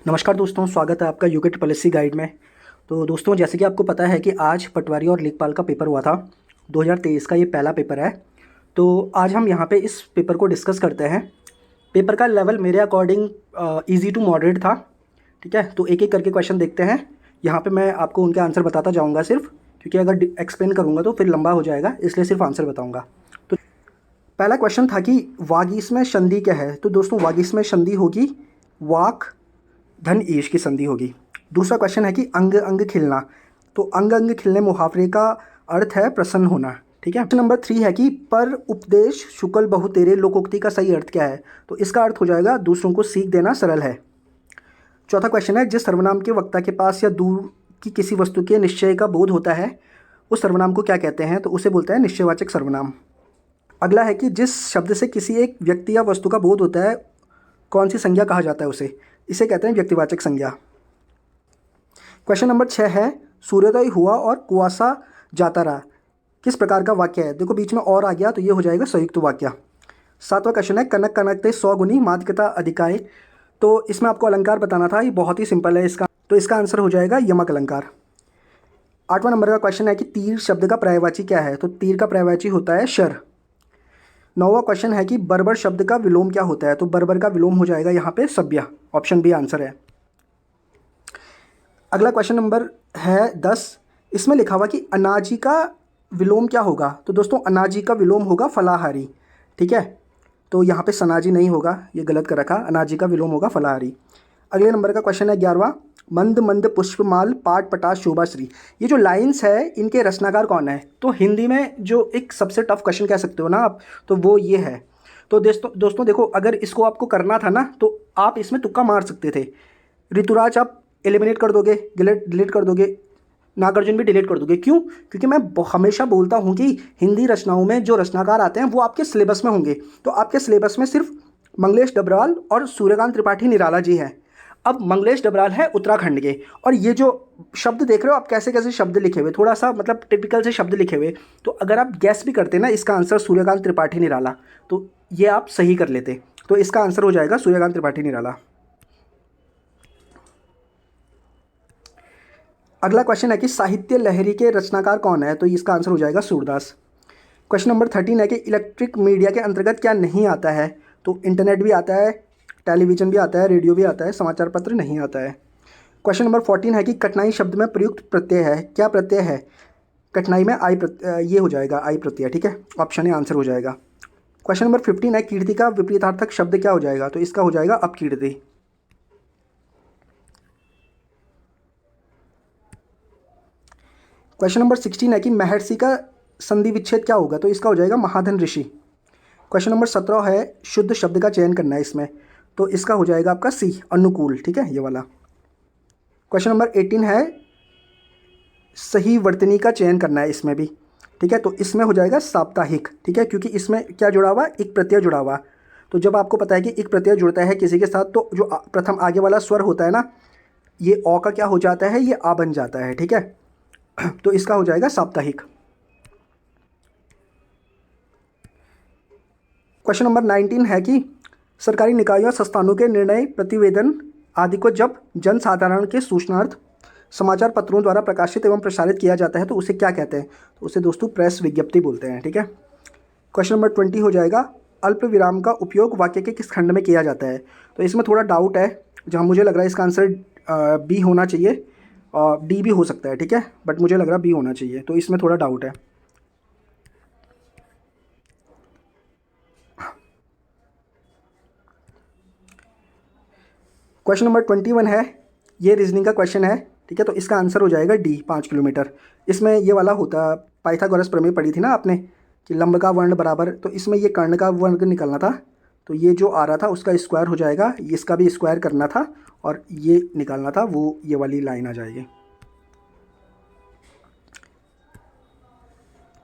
नमस्कार दोस्तों, स्वागत है आपका यूके पॉलिसी गाइड में। तो दोस्तों, जैसे कि आपको पता है कि आज पटवारी और लेखपाल का पेपर हुआ था। 2023 का ये पहला पेपर है। तो आज हम यहाँ पे इस पेपर को डिस्कस करते हैं। पेपर का लेवल मेरे अकॉर्डिंग इजी टू मॉडरेट था। ठीक है, तो एक एक करके क्वेश्चन देखते हैं। यहाँ पे मैं आपको उनके आंसर बताता जाऊँगा सिर्फ, क्योंकि अगर एक्सप्लेन करूँगा तो फिर लंबा हो जाएगा, इसलिए सिर्फ आंसर बताऊँगा। तो पहला क्वेश्चन था कि वागीश संधि क्या है। तो दोस्तों, वागीश संधि होगी वाक धन ईश की संधि होगी। दूसरा क्वेश्चन है कि अंग अंग खिलना। तो अंग अंग खिलने मुहावरे का अर्थ है प्रसन्न होना। ठीक है। क्वेश्चन नंबर 3 है कि पर उपदेश शुक्ल बहु तेरे लोकोक्ति का सही अर्थ क्या है। तो इसका अर्थ हो जाएगा दूसरों को सीख देना सरल है। चौथा क्वेश्चन है जिस सर्वनाम के वक्ता के पास या दूर की किसी वस्तु के निश्चय का बोध होता है उस सर्वनाम को क्या कहते हैं। तो उसे बोलते हैं निश्चयवाचक सर्वनाम। अगला है कि जिस शब्द से किसी एक व्यक्ति या वस्तु का बोध होता है कौन सी संज्ञा कहा जाता है उसे। इसे कहते हैं व्यक्तिवाचक संज्ञा। क्वेश्चन नंबर 6 है सूर्योदय हुआ और कुआसा जाता रहा किस प्रकार का वाक्य है। देखो बीच में और आ गया तो ये हो जाएगा संयुक्त वाक्य। सातवां क्वेश्चन है कनक कनकते 100 गुनी माध्यकता अधिकाय। तो इसमें आपको अलंकार बताना था, ये बहुत ही सिंपल है इसका। तो इसका आंसर हो जाएगा यमक अलंकार। आठवां नंबर का क्वेश्चन है कि तीर शब्द का पर्यायवाची क्या है। तो तीर का पर्यायवाची होता है शर। नौवां क्वेश्चन है कि बर्बर शब्द का विलोम क्या होता है। तो बर्बर का विलोम हो जाएगा यहाँ पे सभ्य। ऑप्शन बी आंसर है। अगला क्वेश्चन नंबर है 10। इसमें लिखा हुआ कि अनाजी का विलोम क्या होगा। तो दोस्तों, अनाजी का विलोम होगा फलाहारी। ठीक है, तो यहाँ पे सनाजी नहीं होगा, ये गलत कर रखा। अनाजी का विलोम होगा फलाहारी। अगले नंबर का क्वेश्चन है 11वां। मंद मंद पुष्पमाल पाट पटाश शोभाश्री। ये जो लाइन्स है इनके रचनाकार कौन है। तो हिंदी में जो एक सबसे टफ क्वेश्चन कह सकते हो ना आप, तो वो ये है। तो दोस्तों देखो, अगर इसको आपको करना था ना तो आप इसमें तुक्का मार सकते थे। ऋतुराज आप एलिमिनेट कर दोगे, डिलीट कर दोगे, नागार्जुन भी डिलीट कर दोगे। क्यों? क्योंकि मैं हमेशा बोलता हूँ कि हिंदी रचनाओं में जो रचनाकार आते हैं वो आपके सिलेबस में होंगे। तो आपके सिलेबस में सिर्फ मंगलेश डबराल और सूर्यकांत त्रिपाठी निराला जी हैं। अब मंगलेश डबराल है उत्तराखंड के, और ये जो शब्द देख रहे हो आप कैसे कैसे शब्द लिखे हुए, थोड़ा सा मतलब टिपिकल से शब्द लिखे हुए। तो अगर आप गैस भी करते ना इसका आंसर सूर्यकांत त्रिपाठी निराला, तो ये आप सही कर लेते। तो इसका आंसर हो जाएगा सूर्यकांत त्रिपाठी निराला। अगला क्वेश्चन है कि साहित्य लहरी के रचनाकार कौन है। तो इसका आंसर हो जाएगा सूरदास। क्वेश्चन नंबर 13 है कि इलेक्ट्रिक मीडिया के अंतर्गत क्या नहीं आता है। तो इंटरनेट भी आता है, टेलीविज़न भी आता है, रेडियो भी आता है, समाचार पत्र नहीं आता है। क्वेश्चन नंबर 14 है कि कठिनाई शब्द में प्रयुक्त प्रत्यय है, क्या प्रत्यय है। कठिनाई में आई प्रत्यय, ये हो जाएगा आई प्रत्यय। ठीक है, ऑप्शन ए आंसर हो जाएगा। क्वेश्चन नंबर 15 है कीर्ति का विपरीतार्थक शब्द क्या हो जाएगा। तो इसका हो जाएगा अपकीर्ति। क्वेश्चन नंबर 16 है कि महर्षि का संधि विच्छेद क्या होगा। तो इसका हो जाएगा महाधन ऋषि। क्वेश्चन नंबर 17 है शुद्ध शब्द का चयन करना है इसमें। तो इसका हो जाएगा आपका सी अनुकूल। ठीक है, ये वाला। क्वेश्चन नंबर 18 है सही वर्तनी का चयन करना है इसमें भी। ठीक है, तो इसमें हो जाएगा साप्ताहिक। ठीक है, क्योंकि इसमें क्या जुड़ा हुआ, एक प्रत्यय जुड़ा हुआ। तो जब आपको पता है कि एक प्रत्यय जुड़ता है किसी के साथ, तो जो प्रथम आगे वाला स्वर होता है ना, ये अ का क्या हो जाता है, ये आ बन जाता है। ठीक है, तो इसका हो जाएगा साप्ताहिक। क्वेश्चन नंबर 19 है कि सरकारी निकायों संस्थानों के निर्णय प्रतिवेदन आदि को जब जन साधारण के सूचनार्थ समाचार पत्रों द्वारा प्रकाशित एवं प्रसारित किया जाता है तो उसे क्या कहते हैं। तो उसे दोस्तों प्रेस विज्ञप्ति बोलते हैं। ठीक है, क्वेश्चन नंबर 20 हो जाएगा अल्प विराम का उपयोग वाक्य के किस खंड में किया जाता है। तो इसमें थोड़ा डाउट है, जहाँ मुझे लग रहा है इसका आंसर बी होना चाहिए, और डी भी हो सकता है। ठीक है, बट मुझे लग रहा है बी होना चाहिए, तो इसमें थोड़ा डाउट है। क्वेश्चन नंबर 21 है, ये रीजनिंग का क्वेश्चन है। ठीक है, तो इसका आंसर हो जाएगा डी 5 किलोमीटर। इसमें ये वाला होता, पाइथागोरस प्रमेय पढ़ी थी ना आपने कि लंब का वर्ण बराबर, तो इसमें ये कर्ण का वर्ण निकालना था। तो ये जो आ रहा था उसका स्क्वायर हो जाएगा, इसका भी स्क्वायर करना था, और ये निकालना था, वो ये वाली लाइन आ जाएगी।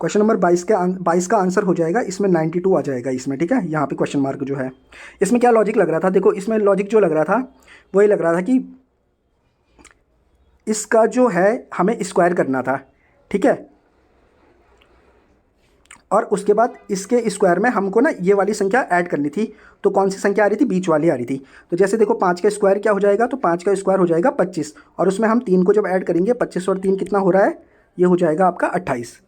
क्वेश्चन नंबर 22 का आंसर हो जाएगा इसमें 92 आ जाएगा इसमें। ठीक है, यहाँ पे क्वेश्चन मार्क जो है, इसमें क्या लॉजिक लग रहा था। देखो इसमें लॉजिक जो लग रहा था वो ये लग रहा था कि इसका जो है हमें स्क्वायर करना था। ठीक है, और उसके बाद इसके स्क्वायर में हमको ना ये वाली संख्या ऐड करनी थी। तो कौन सी संख्या आ रही थी? बीच वाली आ रही थी। तो जैसे देखो 5 का स्क्वायर क्या हो जाएगा? तो 5 का स्क्वायर हो जाएगा 25, और उसमें हम 3 को जब ऐड करेंगे, 25 और 3 कितना हो रहा है? ये हो जाएगा आपका 28।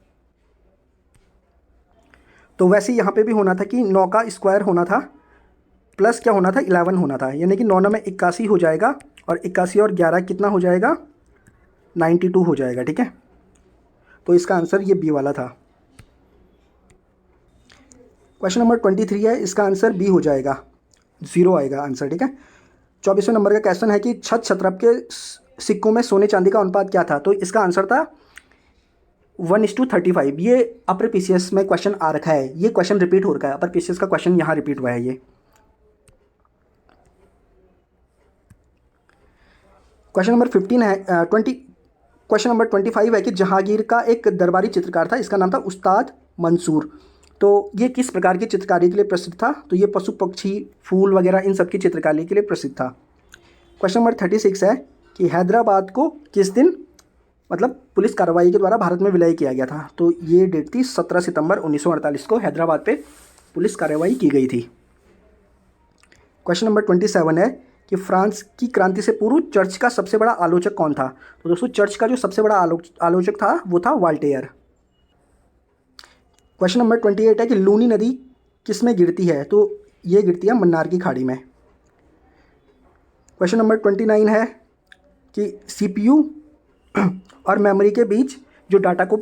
तो वैसे यहाँ पे भी होना था कि 9 का स्क्वायर होना था प्लस क्या होना था? 11 होना था, यानी कि 9 में 81 हो जाएगा, और 81 और 11 कितना हो जाएगा? 92 हो जाएगा। ठीक है, तो इसका आंसर ये बी वाला था। क्वेश्चन नंबर 23 है, इसका आंसर बी हो जाएगा, 0 आएगा आंसर। ठीक है, 24वें नंबर का क्वेश्चन है कि छत छत्रप के सिक्कों में सोने चांदी का अनुपात क्या था? तो इसका आंसर था 1:35। ये अपर पीसीएस में क्वेश्चन आ रखा है, ये क्वेश्चन रिपीट हो रखा है, अपर पीसीएस का क्वेश्चन यहाँ रिपीट हुआ है ये। क्वेश्चन नंबर 15 है 20 क्वेश्चन नंबर 25 है कि जहांगीर का एक दरबारी चित्रकार था, इसका नाम था उस्ताद मंसूर। तो ये किस प्रकार की चित्रकारी के लिए प्रसिद्ध था? तो ये पशु पक्षी फूल वगैरह इन सब की चित्रकारी के लिए प्रसिद्ध था। क्वेश्चन नंबर 36 है कि हैदराबाद को किस दिन मतलब पुलिस कार्रवाई के द्वारा भारत में विलय किया गया था? तो ये डेट थी 17 सितंबर 1948 को हैदराबाद पे पुलिस कार्रवाई की गई थी। क्वेश्चन नंबर 27 है कि फ्रांस की क्रांति से पूर्व चर्च का सबसे बड़ा आलोचक कौन था? तो दोस्तों चर्च का जो सबसे बड़ा आलोचक था वो था वाल्टेयर। क्वेश्चन नंबर 28 है कि लूनी नदी किस में गिरती है? तो ये गिरती है मन्नार की खाड़ी में। क्वेश्चन नंबर 29 है कि सीपीयू और मेमोरी के बीच जो डाटा को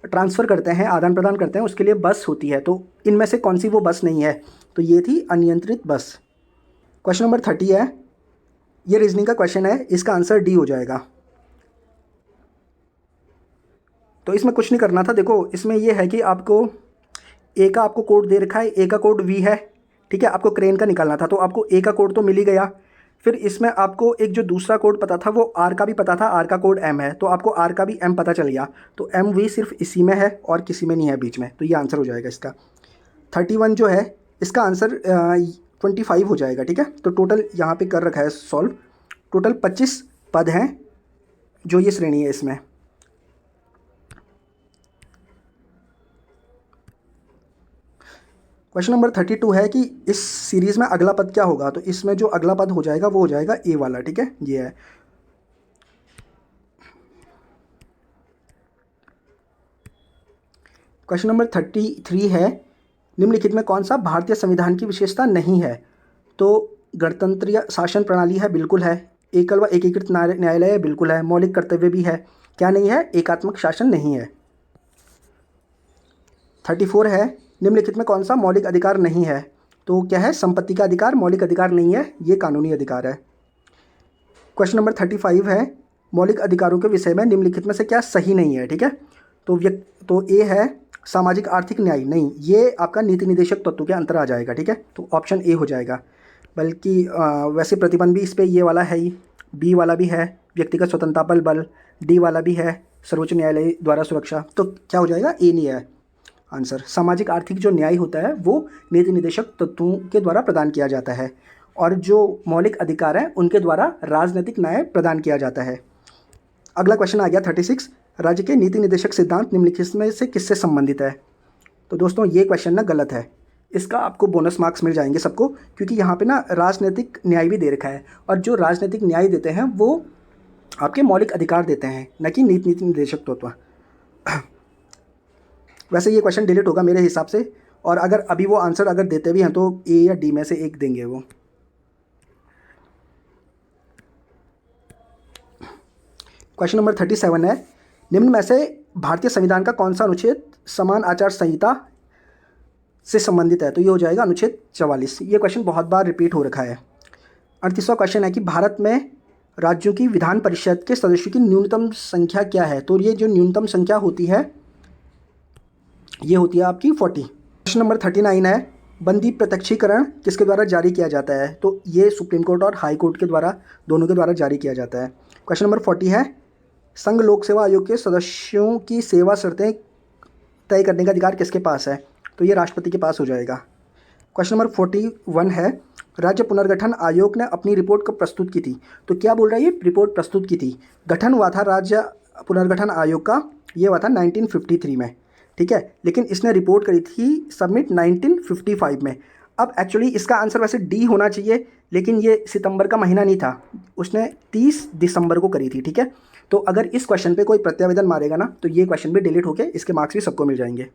ट्रांसफ़र करते हैं, आदान प्रदान करते हैं, उसके लिए बस होती है। तो इनमें से कौन सी वो बस नहीं है? तो ये थी अनियंत्रित बस। क्वेश्चन नंबर 30 है, ये रीजनिंग का क्वेश्चन है, इसका आंसर डी हो जाएगा। तो इसमें कुछ नहीं करना था। देखो इसमें ये है कि आपको ए का आपको कोड दे रखा है, ए का कोड वी है। ठीक है, आपको क्रेन का निकालना था, तो आपको ए का कोड तो मिल ही गया। फिर इसमें आपको एक जो दूसरा कोड पता था वो आर का भी पता था, आर का कोड एम है, तो आपको आर का भी एम पता चल गया। तो एम वी सिर्फ इसी में है और किसी में नहीं है बीच में, तो ये आंसर हो जाएगा इसका। 31 जो है इसका आंसर 25 हो जाएगा। ठीक है, तो टोटल यहाँ पे कर रखा है सॉल्व। टोटल 25 पद हैं जो ये श्रेणी है इसमें। क्वेश्चन नंबर 32 है कि इस सीरीज़ में अगला पद क्या होगा? तो इसमें जो अगला पद हो जाएगा वो हो जाएगा ए वाला। ठीक है, ये है। क्वेश्चन नंबर 33 है, निम्नलिखित में कौन सा भारतीय संविधान की विशेषता नहीं है? तो गणतंत्रीय शासन प्रणाली है, बिल्कुल है। एकल व एकीकृत न्यायालय है, बिल्कुल है। मौलिक कर्तव्य भी है, क्या नहीं है? एकात्मक शासन नहीं है। 34 है, निम्नलिखित में कौन सा मौलिक अधिकार नहीं है? तो क्या है? संपत्ति का अधिकार मौलिक अधिकार नहीं है, ये कानूनी अधिकार है। क्वेश्चन नंबर 35 है, मौलिक अधिकारों के विषय में निम्नलिखित में से क्या सही नहीं है? ठीक है, तो ए है सामाजिक आर्थिक न्याय, नहीं, ये आपका नीति निदेशक तत्व के अंतर आ जाएगा। ठीक है, तो ऑप्शन ए हो जाएगा। बल्कि वैसे प्रतिबंध भी इस पर ये वाला है ही, बी वाला भी है व्यक्तिगत स्वतंत्रता पर बल, डी वाला भी है सर्वोच्च न्यायालय द्वारा सुरक्षा। तो क्या हो जाएगा? ए नहीं है आंसर। सामाजिक आर्थिक जो न्याय होता है वो नीति निदेशक तत्वों के द्वारा प्रदान किया जाता है, और जो मौलिक अधिकार हैं उनके द्वारा राजनीतिक न्याय प्रदान किया जाता है। अगला क्वेश्चन आ गया 36, राज्य के नीति निदेशक सिद्धांत निम्नलिखित में से किससे संबंधित है? तो दोस्तों ये क्वेश्चन ना गलत है, इसका आपको बोनस मार्क्स मिल जाएंगे सबको, क्योंकि यहाँ पे ना राजनीतिक न्याय भी दे रखा है, और जो राजनीतिक न्याय देते हैं वो आपके मौलिक अधिकार देते हैं, न कि नीति निदेशक तत्व। वैसे ये क्वेश्चन डिलीट होगा मेरे हिसाब से, और अगर अभी वो आंसर अगर देते भी हैं तो ए या डी में से एक देंगे वो। क्वेश्चन नंबर 37 है, निम्न में से भारतीय संविधान का कौन सा अनुच्छेद समान आचार संहिता से संबंधित है? तो ये हो जाएगा अनुच्छेद 44। ये क्वेश्चन बहुत बार रिपीट हो रखा है। 38वां क्वेश्चन है कि भारत में राज्यों की विधान परिषद के सदस्यों की न्यूनतम संख्या क्या है? तो ये जो न्यूनतम संख्या होती है ये होती है आपकी 40। क्वेश्चन नंबर 39 है, बंदी प्रत्यक्षीकरण किसके द्वारा जारी किया जाता है? तो ये सुप्रीम कोर्ट और हाई कोर्ट के द्वारा, दोनों के द्वारा जारी किया जाता है। क्वेश्चन नंबर 40 है, संघ लोक सेवा आयोग के सदस्यों की सेवा शर्तें तय करने का अधिकार किसके पास है? तो ये राष्ट्रपति के पास हो जाएगा। क्वेश्चन नंबर 41 है, राज्य पुनर्गठन आयोग ने अपनी रिपोर्ट कब प्रस्तुत की थी? तो क्या बोल रहा है ये? रिपोर्ट प्रस्तुत की थी। गठन हुआ था राज्य पुनर्गठन आयोग का, ये हुआ था 1953 में। ठीक है, लेकिन इसने रिपोर्ट करी थी सबमिट 1955 में। अब एक्चुअली इसका आंसर वैसे डी होना चाहिए, लेकिन ये सितंबर का महीना नहीं था, उसने 30 दिसंबर को करी थी। ठीक है, तो अगर इस क्वेश्चन पे कोई प्रत्यावेदन मारेगा ना तो ये क्वेश्चन भी डिलीट होके इसके मार्क्स भी सबको मिल जाएंगे।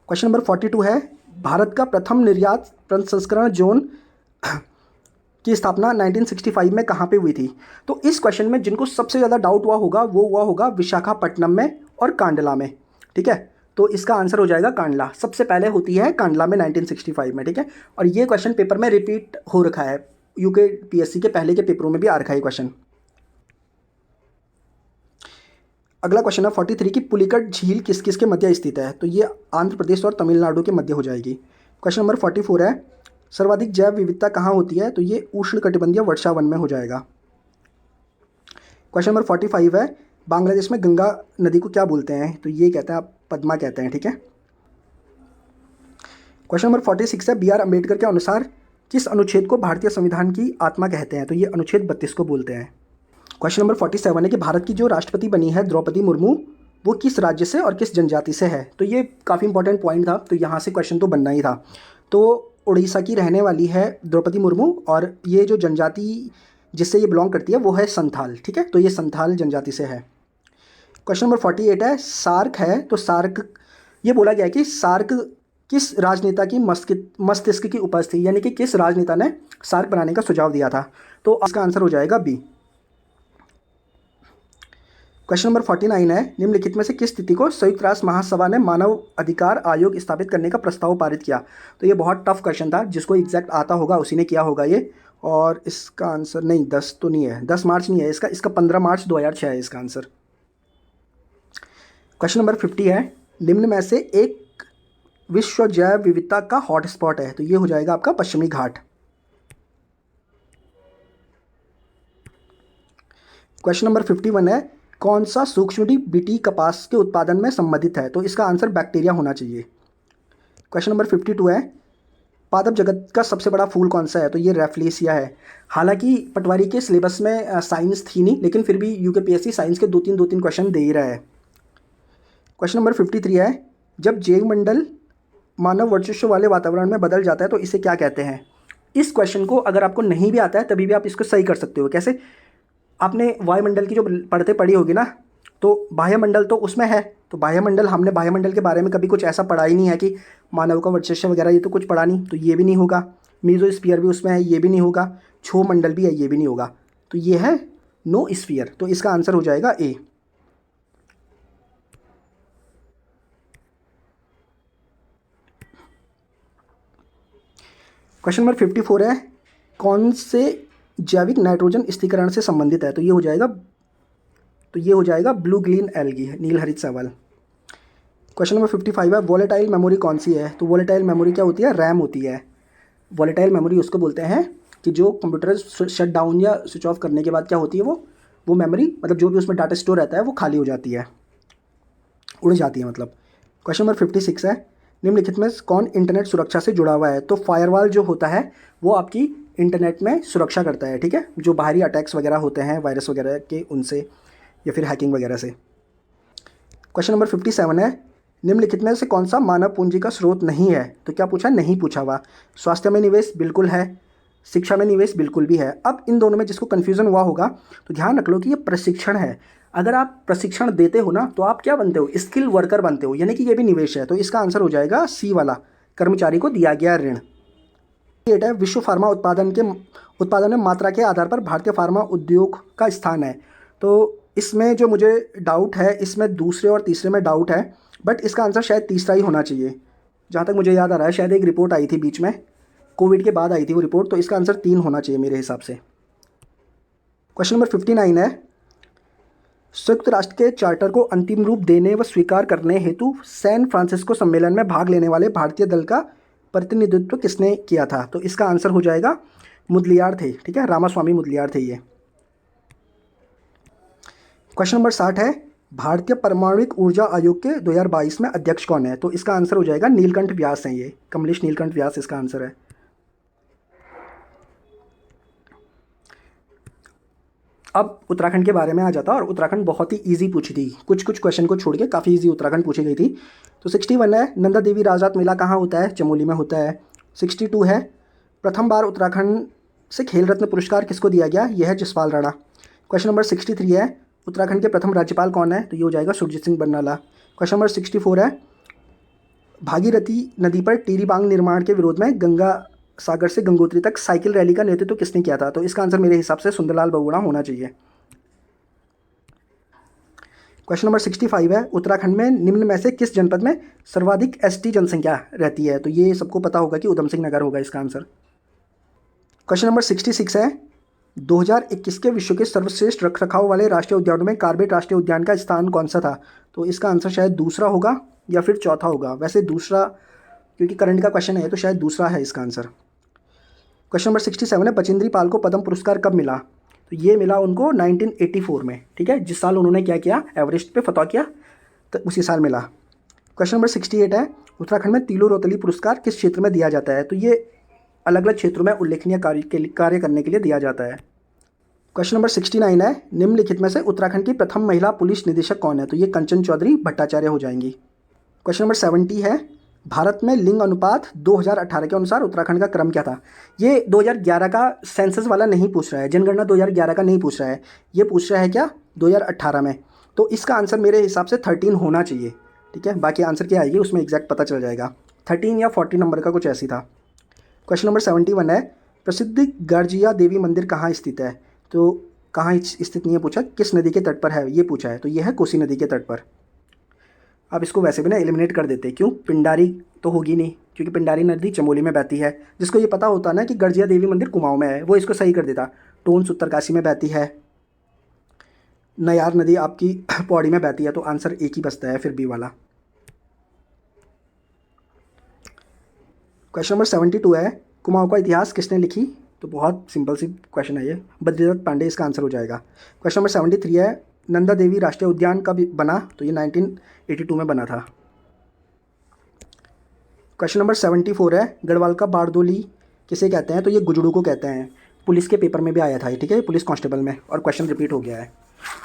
क्वेश्चन नंबर 42 है, भारत का प्रथम निर्यात प्रसंस्करण जोन की स्थापना 1965 में कहाँ पे हुई थी? तो इस क्वेश्चन में जिनको सबसे ज़्यादा डाउट हुआ होगा वो हुआ होगा विशाखापट्टनम में और कांडला में। ठीक है, तो इसका आंसर हो जाएगा कांडला। सबसे पहले होती है कांडला में 1965 में। ठीक है, और ये क्वेश्चन पेपर में रिपीट हो रखा है, यूके पीएससी के पहले के पेपरों में भी आ रखा है क्वेश्चन। अगला क्वेश्चन है 43 की पुलिकट झील किस किस के मध्य स्थित है? तो ये आंध्र प्रदेश और तमिलनाडु के मध्य हो जाएगी। क्वेश्चन नंबर 44 है, सर्वाधिक जैव विविधता कहाँ होती है? तो ये उष्णकटिबंधीय वर्षा वन में हो जाएगा। क्वेश्चन नंबर 45 है, बांग्लादेश में गंगा नदी को क्या बोलते हैं? तो ये कहते हैं आप पद्मा कहते हैं। ठीक है, क्वेश्चन नंबर 46 है, बी आर अम्बेडकर के अनुसार किस अनुच्छेद को भारतीय संविधान की आत्मा कहते हैं? तो ये अनुच्छेद 32 को बोलते हैं। क्वेश्चन नंबर 47 है कि भारत की जो राष्ट्रपति बनी है द्रौपदी मुर्मू, वो किस राज्य से और किस जनजाति से है? तो ये काफ़ी इंपॉर्टेंट पॉइंट था, तो यहाँ से क्वेश्चन तो बनना ही था। तो उड़ीसा की रहने वाली है द्रौपदी मुर्मू, और ये जो जनजाति जिससे ये बिलोंग करती है वो है संथाल। ठीक है, तो ये संथाल जनजाति से है। क्वेश्चन नंबर 48 है, सार्क है, तो सार्क ये बोला गया है कि सार्क किस राजनेता की मस्तिष्क की उपज थी, यानी कि किस राजनेता ने सार्क बनाने का सुझाव दिया था? तो इसका आंसर हो जाएगा बी। क्वेश्चन नंबर 49 है, निम्नलिखित में से किस स्थिति को संयुक्त राष्ट्र महासभा ने मानव अधिकार आयोग स्थापित करने का प्रस्ताव पारित किया? तो ये बहुत टफ क्वेश्चन था, जिसको एग्जैक्ट आता होगा उसी ने किया होगा ये। और इसका आंसर नहीं 10 तो नहीं है, 10 मार्च नहीं है इसका 15 मार्च 2006 है इसका आंसर। क्वेश्चन नंबर 50 है, निम्न में से एक विश्व जैव विविधता का हॉटस्पॉट है? तो ये हो जाएगा आपका पश्चिमी घाट। क्वेश्चन नंबर 51 है, कौन सा सूक्ष्मजीव बीटी कपास के उत्पादन में संबंधित है? तो इसका आंसर बैक्टीरिया होना चाहिए। क्वेश्चन नंबर 52 है, पादप जगत का सबसे बड़ा फूल कौन सा है? तो ये रेफ्लेसिया है। हालांकि पटवारी के सिलेबस में साइंस थी नहीं, लेकिन फिर भी यूकेपीएससी साइंस के दो तीन क्वेश्चन दे ही रहा है। क्वेश्चन नंबर 53 है, जब जैव मंडल मानव वर्चस्व वाले वातावरण में बदल जाता है तो इसे क्या कहते हैं? इस क्वेश्चन को अगर आपको नहीं भी आता है तभी भी आप इसको सही कर सकते हो। कैसे? आपने वायुमंडल की जो पढ़ते पढ़ी होगी ना, तो बाह्यमंडल तो उसमें है, तो बाह्यमंडल हमने बाह्यमंडल के बारे में कभी कुछ ऐसा पढ़ा ही नहीं है कि मानव का वर्चस्व वगैरह, ये तो कुछ पढ़ा नहीं, तो ये भी नहीं होगा। मीजोस्फीयर भी उसमें है, ये भी नहीं होगा। क्षोभ मंडल भी है, ये भी नहीं होगा। तो ये है नो स्फीयर, तो इसका आंसर हो जाएगा ए। क्वेश्चन नंबर 54 है, कौन से जैविक नाइट्रोजन स्थिरीकरण से संबंधित है? तो ये हो जाएगा ब्लू ग्रीन एल्गी, नील हरित शैवाल। क्वेश्चन नंबर 55 है, वोलेटाइल मेमोरी कौन सी है? तो वोलेटाइल मेमोरी क्या होती है? रैम होती है। वोलेटाइल मेमोरी उसको बोलते हैं कि जो कंप्यूटर शट डाउन या स्विच ऑफ करने के बाद क्या होती है, वो मेमोरी, मतलब जो भी उसमें डाटा स्टोर रहता है वो खाली हो जाती है, उड़ जाती है मतलब। क्वेश्चन नंबर 56 है, निम्नलिखित में कौन इंटरनेट सुरक्षा से जुड़ा हुआ है? तो फायरवॉल जो होता है वो आपकी इंटरनेट में सुरक्षा करता है। ठीक है, जो बाहरी अटैक्स वगैरह होते हैं वायरस वगैरह के, उनसे या फिर हैकिंग वगैरह से। क्वेश्चन नंबर 57 है, निम्नलिखित में से कौन सा मानव पूंजी का स्रोत नहीं है? तो क्या पूछा? नहीं पूछा हुआ। स्वास्थ्य में निवेश बिल्कुल है, शिक्षा में निवेश बिल्कुल भी है। अब इन दोनों में जिसको कन्फ्यूज़न हुआ होगा तो ध्यान रख लो कि ये प्रशिक्षण है। अगर आप प्रशिक्षण देते हो ना तो आप क्या बनते हो? स्किल वर्कर बनते हो, यानी कि ये भी निवेश है। तो इसका आंसर हो जाएगा सी वाला, कर्मचारी को दिया गया ऋण। डेट है, विश्व फार्मा उत्पादन में मात्रा के आधार पर भारतीय फार्मा उद्योग का स्थान है। तो इसमें जो मुझे डाउट है, इसमें दूसरे और तीसरे में डाउट है, बट इसका आंसर शायद तीसरा ही होना चाहिए। जहाँ तक मुझे याद आ रहा है, शायद एक रिपोर्ट आई थी बीच में, कोविड के बाद आई थी वो रिपोर्ट, तो इसका आंसर 3 होना चाहिए मेरे हिसाब से। क्वेश्चन नंबर 59 है, संयुक्त राष्ट्र के चार्टर को अंतिम रूप देने व स्वीकार करने हेतु सैन फ्रांसिस्को सम्मेलन में भाग लेने वाले भारतीय दल का प्रतिनिधित्व किसने किया था? तो इसका आंसर हो जाएगा मुदलियार थे। ठीक है, रामास्वामी मुदलियार थे ये। क्वेश्चन नंबर 60 है, भारतीय परमाणुक ऊर्जा आयोग के 2022 में अध्यक्ष कौन है? तो इसका आंसर हो जाएगा नीलकंठ व्यास हैं, ये कमलेश नीलकंठ व्यास इसका आंसर है। अब उत्तराखंड के बारे में आ जाता, और उत्तराखंड बहुत ही ईजी पूछी थी, कुछ कुछ क्वेश्चन को छोड़ के काफ़ी ईजी उत्तराखंड पूछी गई थी। तो 61 है, नंदा देवी राजरात मेला कहाँ होता है? चमोली में होता है। 62 है, प्रथम बार उत्तराखंड से खेल रत्न पुरस्कार किसको दिया गया? यह है जसपाल राणा। क्वेश्चन नंबर 63 है, उत्तराखंड के प्रथम राज्यपाल कौन है? तो ये हो जाएगा सुरजीत सिंह बरनाला। क्वेश्चन नंबर 64 है, भागीरथी नदी पर टीरी बांध निर्माण के विरोध में गंगा सागर से गंगोत्री तक साइकिल रैली का नेतृत्व किसने किया था? तो इसका आंसर मेरे हिसाब से सुंदरलाल बहुगुणा होना चाहिए। क्वेश्चन नंबर 65 है, उत्तराखंड में निम्न में से किस जनपद में सर्वाधिक एसटी जनसंख्या रहती है? तो ये सबको पता होगा कि उधम सिंह नगर होगा इसका आंसर। क्वेश्चन नंबर 66 है, 2021 के विश्व के सर्वश्रेष्ठ रखरखाव वाले राष्ट्रीय उद्यानों में कार्बेट राष्ट्रीय उद्यान का स्थान कौन सा था? तो इसका आंसर शायद दूसरा होगा या फिर चौथा होगा, वैसे दूसरा, क्योंकि करंट का क्वेश्चन है तो शायद दूसरा है इसका आंसर। क्वेश्चन नंबर 67 है, बचेंद्री पाल को पद्म पुरस्कार कब मिला? तो ये मिला उनको 1984 में, ठीक है, जिस साल उन्होंने क्या किया, एवरेस्ट पे फतह किया, तो उसी साल मिला। क्वेश्चन नंबर 68 है, उत्तराखंड में तीलो रोतली पुरस्कार किस क्षेत्र में दिया जाता है? तो ये अलग अलग क्षेत्रों में उल्लेखनीय कार्य करने के लिए दिया जाता है। क्वेश्चन नंबर 69 है, निम्नलिखित में से उत्तराखंड की प्रथम महिला पुलिस निदेशक कौन है? तो ये कंचन चौधरी भट्टाचार्य हो जाएंगी। क्वेश्चन नंबर 70 है, भारत में लिंग अनुपात 2018 के अनुसार उत्तराखंड का क्रम क्या था? ये 2011 का सेंसस वाला नहीं पूछ रहा है, जनगणना 2011 का नहीं पूछ रहा है, ये पूछ रहा है क्या 2018 में। तो इसका आंसर मेरे हिसाब से 13 होना चाहिए, ठीक है, बाकी आंसर क्या आएगी उसमें एग्जैक्ट पता चल जाएगा, 13 या 40 नंबर का कुछ ऐसी था। क्वेश्चन नंबर 71 है, प्रसिद्ध गर्जिया देवी मंदिर कहाँ स्थित है? तो कहाँ स्थित नहीं है पूछा, किस नदी के तट पर है ये पूछा है, तो ये है कोसी नदी के तट पर। अब इसको वैसे भी ना एलिमिनेट कर देते, क्यों, पिंडारी तो होगी नहीं, क्योंकि पिंडारी नदी चमोली में बहती है, जिसको ये पता होता ना कि गर्जिया देवी मंदिर कुमाऊं में है वो इसको सही कर देता। टोन्स उत्तरकाशी में बहती है, नयार नदी आपकी पौड़ी में बहती है, तो आंसर एक ही बचता है फिर बी वाला। क्वेश्चन नंबर 72 है, कुमाऊं का इतिहास किसने लिखी? तो बहुत सिंपल सी क्वेश्चन है ये, बद्रीदत्त पांडे इसका आंसर हो जाएगा। क्वेश्चन नंबर 73 है, नंदा देवी राष्ट्रीय उद्यान कब बना? तो ये 1982 में बना था। क्वेश्चन नंबर 74 है, गढ़वाल का बारदोली किसे कहते हैं? तो ये गुजड़ू को कहते हैं, पुलिस के पेपर में भी आया था, ठीक है, पुलिस कांस्टेबल में, और क्वेश्चन रिपीट हो गया है,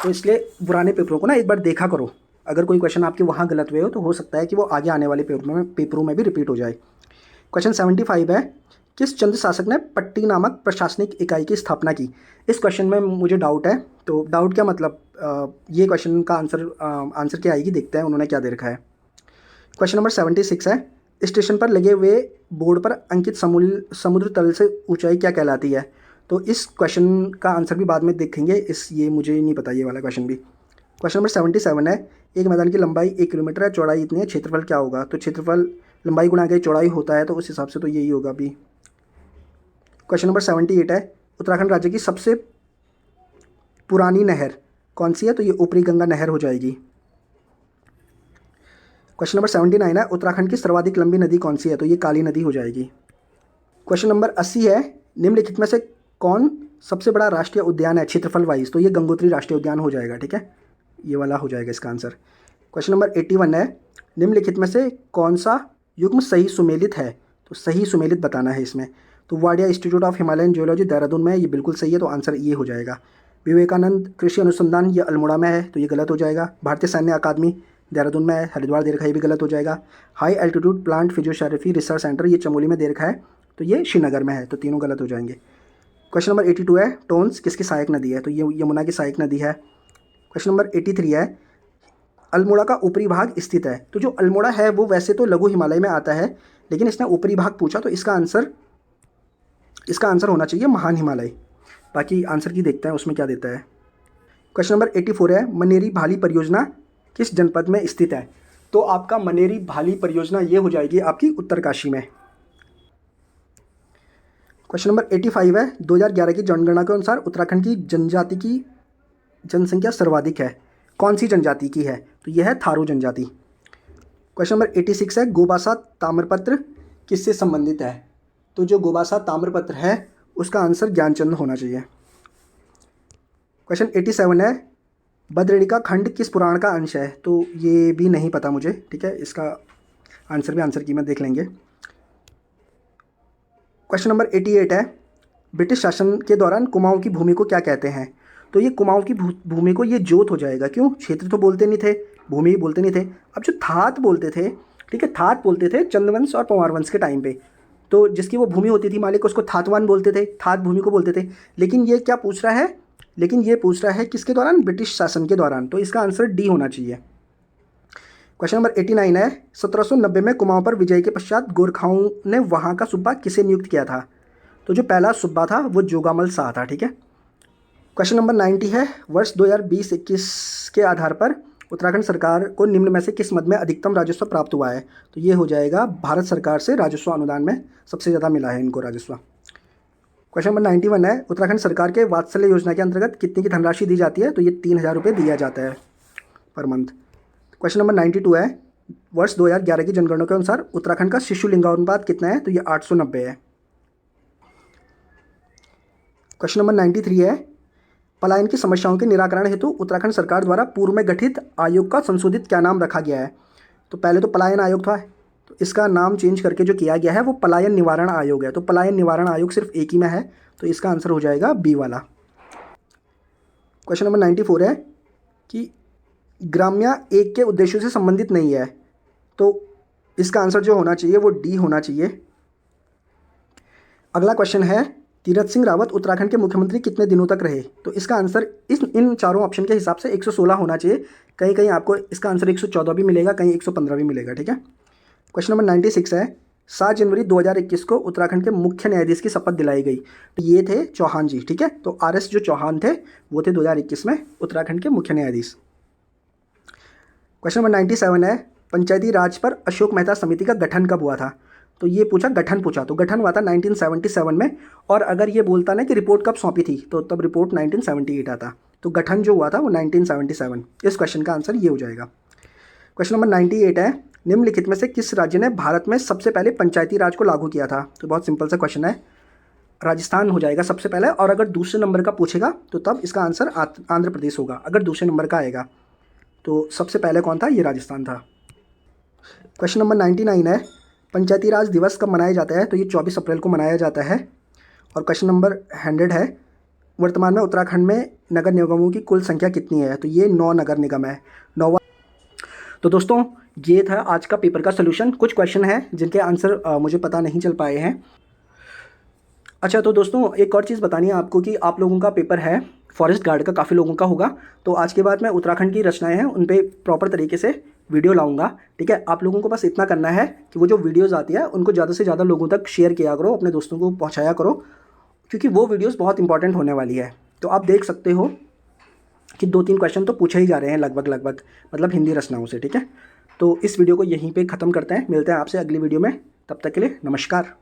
तो इसलिए पुराने पेपरों को ना एक बार देखा करो, अगर कोई क्वेश्चन आपके वहाँ गलत हुए हो तो हो सकता है कि वो आगे आने वाले पेपरों में भी रिपीट हो जाए। क्वेश्चन 75 है, किस चंद शासक ने पट्टी नामक प्रशासनिक इकाई की स्थापना की? इस क्वेश्चन में मुझे डाउट है, तो डाउट क्या मतलब, ये क्वेश्चन का आंसर क्या आएगी, देखते हैं उन्होंने क्या दे रखा है। क्वेश्चन नंबर 76 है, स्टेशन पर लगे हुए बोर्ड पर अंकित समुद्र तल से ऊंचाई क्या कहलाती है? तो इस क्वेश्चन का आंसर भी बाद में देखेंगे, ये मुझे नहीं पता ये वाला क्वेश्चन भी। क्वेश्चन नंबर 77 है, एक मैदान की लंबाई 1 किलोमीटर है, चौड़ाई इतनी है, क्षेत्रफल क्या होगा? तो क्षेत्रफल लंबाई गुणा के चौड़ाई होता है, तो उस हिसाब से तो यही होगा भी। क्वेश्चन नंबर 78 है, उत्तराखंड राज्य की सबसे पुरानी नहर कौन सी है? तो ये ऊपरी गंगा नहर हो जाएगी। क्वेश्चन नंबर 79 है, उत्तराखंड की सर्वाधिक लंबी नदी कौन सी है? तो ये काली नदी हो जाएगी। क्वेश्चन नंबर 80 है, निम्नलिखित में से कौन सबसे बड़ा राष्ट्रीय उद्यान है क्षेत्रफल वाइज? तो ये गंगोत्री राष्ट्रीय उद्यान हो जाएगा, ठीक है, ये वाला हो जाएगा इसका आंसर। क्वेश्चन नंबर 81 है, निम्नलिखित में से कौन सा युग्म सही सुमेलित है? तो सही सुमेलित बताना है इसमें, तो Wadia institute of Himalayan geology Dehradun में है, ये बिल्कुल सही है, तो आंसर ये हो जाएगा। विवेकानंद कृषि अनुसंधान ये अल्मोड़ा में है, तो ये गलत हो जाएगा। भारतीय सैन्य अकादमी देहरादून में है, हरिद्वार दे रखा है, ये भी गलत हो जाएगा। High altitude plant physiotherapy research centre ये चमोली में दे रखा है, तो ये श्रीनगर में है, तो तीनों गलत हो जाएंगे। क्वेश्चन नंबर 82 है, टोन्स किसकी सहायक नदी है? तो ये यमुना की सहायक नदी है। क्वेश्चन नंबर 83 है, अल्मोड़ा का ऊपरी भाग स्थित है? तो जो अल्मोड़ा है वो वैसे तो लघु हिमालय में आता है, लेकिन इसने ऊपरी भाग पूछा, तो इसका आंसर होना चाहिए महान हिमालय। बाकी आंसर की देखते हैं उसमें क्या देता है। क्वेश्चन नंबर 84 है, मनेरी भाली परियोजना किस जनपद में स्थित है? तो आपका मनेरी भाली परियोजना ये हो जाएगी आपकी उत्तरकाशी में। क्वेश्चन नंबर 85 है, 2011 की जनगणना के अनुसार उत्तराखंड की जनजाति की जनसंख्या सर्वाधिक है, कौन सी जनजाति की है? तो यह है थारू जनजाति। क्वेश्चन नंबर 86 है, गोबासा ताम्रपत्र किससे संबंधित है? तो जो गोबासा ताम्रपत्र है उसका आंसर ज्ञानचंद होना चाहिए। क्वेश्चन 87 है, बद्रेणिका खंड किस पुराण का अंश है? तो ये भी नहीं पता मुझे, ठीक है, इसका आंसर भी आंसर की में देख लेंगे। क्वेश्चन नंबर 88 है, ब्रिटिश शासन के दौरान कुमाऊं की भूमि को क्या कहते हैं? तो ये कुमाऊं की भूमि को ये जोत हो जाएगा। क्यों? क्षेत्र तो बोलते नहीं थे, भूमि भी बोलते नहीं थे। अब जो थात बोलते थे, ठीक है, थात बोलते थे चंद्रवंश और पंवार वंश के टाइम पे। तो जिसकी वो भूमि होती थी मालिक, उसको थातवान बोलते थे, थात भूमि को बोलते थे। लेकिन ये क्या पूछ रहा है, लेकिन ये पूछ रहा है किसके दौरान? ब्रिटिश शासन के दौरान। तो इसका आंसर डी होना चाहिए। क्वेश्चन नंबर 89 है, 1790 में कुमाऊं पर विजय के पश्चात गोरखाओं ने वहां का सूबा किसे नियुक्त किया था? तो जो पहला सूबा था वो जोगामल शाह था। ठीक है। क्वेश्चन नंबर 90 है, वर्ष 2020-21 के आधार पर उत्तराखंड सरकार को निम्न में से किस मद में अधिकतम राजस्व प्राप्त हुआ है? तो ये हो जाएगा भारत सरकार से राजस्व अनुदान में सबसे ज़्यादा मिला है इनको राजस्व। क्वेश्चन नंबर 91 है, उत्तराखंड सरकार के वात्सल्य योजना के अंतर्गत कितनी की धनराशि दी जाती है? तो ये 3000 रुपये दिया जाता है पर मंथ। क्वेश्चन नंबर 92 है, वर्ष 2011 की जनगणना के अनुसार उत्तराखंड का शिशु लिंगानुपात कितना है? तो ये 890 है। क्वेश्चन नंबर 93 है, पलायन की समस्याओं के निराकरण हेतु उत्तराखंड सरकार द्वारा पूर्व में गठित आयोग का संशोधित क्या नाम रखा गया है? तो पहले तो पलायन आयोग था, तो इसका नाम चेंज करके जो किया गया है वो पलायन निवारण आयोग है। तो पलायन निवारण आयोग सिर्फ एक ही में है, तो इसका आंसर हो जाएगा बी वाला। क्वेश्चन नंबर 94 है कि ग्राम्या एक के उद्देश्यों से संबंधित नहीं है, तो इसका आंसर जो होना चाहिए वो डी होना चाहिए। अगला क्वेश्चन है, तीरथ सिंह रावत उत्तराखंड के मुख्यमंत्री कितने दिनों तक रहे? तो इसका आंसर इन चारों ऑप्शन के हिसाब से 116 होना चाहिए। कहीं कहीं आपको इसका आंसर 114 भी मिलेगा, कहीं 115 भी मिलेगा। ठीक है। क्वेश्चन नंबर 96 है, 7 जनवरी 2021 को उत्तराखंड के मुख्य न्यायाधीश की शपथ दिलाई गई। तो ये थे चौहान जी। ठीक है। तो RS जो चौहान थे वो थे 2021 में उत्तराखंड के मुख्य न्यायाधीश। क्वेश्चन नंबर 97 है, पंचायती राज पर अशोक मेहता समिति का गठन कब हुआ था? तो ये गठन पूछा, तो गठन हुआ था 1977 में। और अगर ये बोलता ना कि रिपोर्ट कब सौंपी थी, तो तब रिपोर्ट 1978 आता। तो गठन जो हुआ था वो 1977। इस क्वेश्चन का आंसर ये हो जाएगा। क्वेश्चन नंबर 98 है, निम्नलिखित में से किस राज्य ने भारत में सबसे पहले पंचायती राज को लागू किया था? तो बहुत सिंपल सा क्वेश्चन है, राजस्थान हो जाएगा सबसे पहले। और अगर दूसरे नंबर का पूछेगा तो तब इसका आंसर आंध्र प्रदेश होगा। अगर दूसरे नंबर का आएगा तो सबसे पहले कौन था? ये राजस्थान था। क्वेश्चन नंबर 99 है, पंचायती राज दिवस कब मनाया जाता है? तो ये 24 अप्रैल को मनाया जाता है। और क्वेश्चन नंबर 100 है, वर्तमान में उत्तराखंड में नगर निगमों की कुल संख्या कितनी है? तो ये 9 नगर निगम है, 9। तो दोस्तों ये था आज का पेपर का सोल्यूशन। कुछ क्वेश्चन हैं जिनके आंसर मुझे पता नहीं चल पाए हैं। अच्छा, तो दोस्तों एक और चीज़ बतानी है आपको कि आप लोगों का पेपर है फॉरेस्ट गार्ड का, काफ़ी लोगों का होगा। तो आज के बाद मैं उत्तराखंड की रचनाएं हैं उन पे प्रॉपर तरीके से वीडियो लाऊंगा। ठीक है। आप लोगों को बस इतना करना है कि वो जो वीडियोस आती है उनको ज़्यादा से ज़्यादा लोगों तक शेयर किया करो, अपने दोस्तों को पहुँचाया करो, क्योंकि वो वीडियोज़ बहुत इंपॉर्टेंट होने वाली है। तो आप देख सकते हो कि 2-3 क्वेश्चन तो पूछे ही जा रहे हैं लगभग मतलब हिंदी रचनाओं से। ठीक है। तो इस वीडियो को यहीं पर ख़त्म करते हैं, मिलते हैं आपसे अगली वीडियो में। तब तक के लिए नमस्कार।